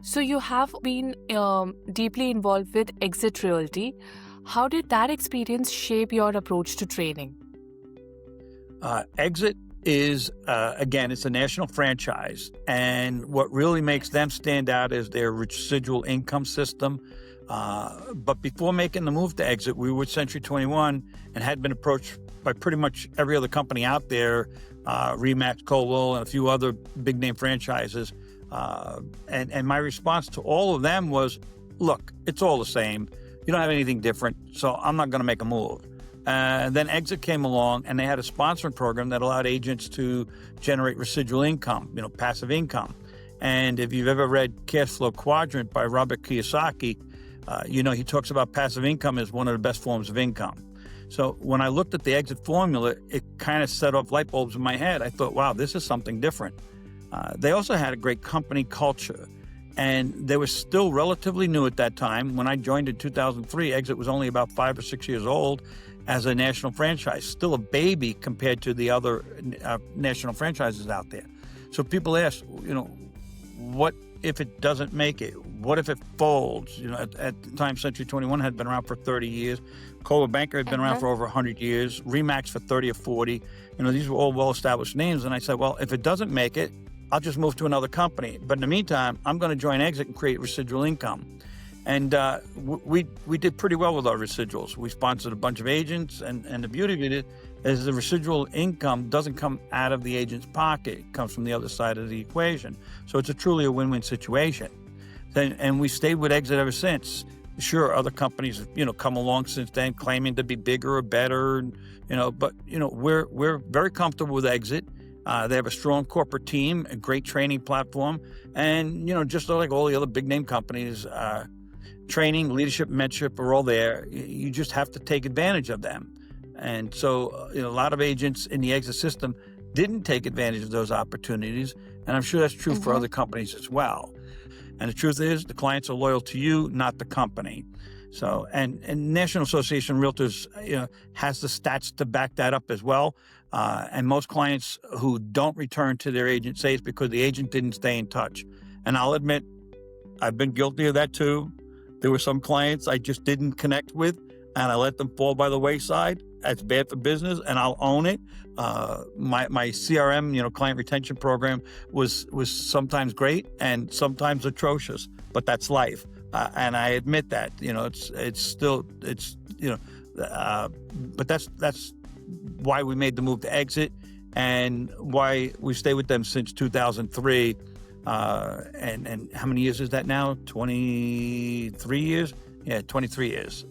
So you have been deeply involved with Exit Realty. How did that experience shape your approach to training? Exit is, again, it's a national franchise. And what really makes them stand out is their residual income system. But before making the move to Exit, we were with Century 21 and had been approached by pretty much every other company out there, Remax, Coldwell, and a few other big name franchises. And my response to all of them was, look, it's all the same. You don't have anything different, so I'm not going to make a move. Then Exit came along, and they had a sponsoring program that allowed agents to generate residual income, passive income. And if you've ever read Cash Flow Quadrant by Robert Kiyosaki, he talks about passive income as one of the best forms of income. So when I looked at the Exit formula, it kind of set off light bulbs in my head. I thought, wow, this is something different. They also had a great company culture. And they were still relatively new at that time. When I joined in 2003, Exit was only about 5 or 6 years old as a national franchise, still a baby compared to the other national franchises out there. So people ask, what if it doesn't make it? What if it folds? At the time, Century 21 had been around for 30 years. Coldwell Banker had been around for over 100 years. Remax for 30 or 40. These were all well-established names. And I said, well, if it doesn't make it, I'll just move to another company. But in the meantime, I'm going to join Exit and create residual income. And we did pretty well with our residuals. We sponsored a bunch of agents, and the beauty of it is the residual income doesn't come out of the agent's pocket. It comes from the other side of the equation. So it's truly a win-win situation. And we stayed with Exit ever since. Sure, other companies have, come along since then claiming to be bigger or better, but we're very comfortable with Exit. They have a strong corporate team, a great training platform, and, just like all the other big name companies, training, leadership, mentorship are all there. You just have to take advantage of them. And so, a lot of agents in the Exit system didn't take advantage of those opportunities, and I'm sure that's true for other companies as well. And the truth is, the clients are loyal to you, not the company. So, and National Association of Realtors, has the stats to back that up as well. And most clients who don't return to their agent say it's because the agent didn't stay in touch. And I'll admit, I've been guilty of that too. There were some clients I just didn't connect with, and I let them fall by the wayside. That's bad for business, and I'll own it. My CRM, client retention program was sometimes great and sometimes atrocious, but that's life. And I admit that, but that's why we made the move to Exit and why we stay with them since 2003. And how many years is that now? 23 years? Yeah, 23 years.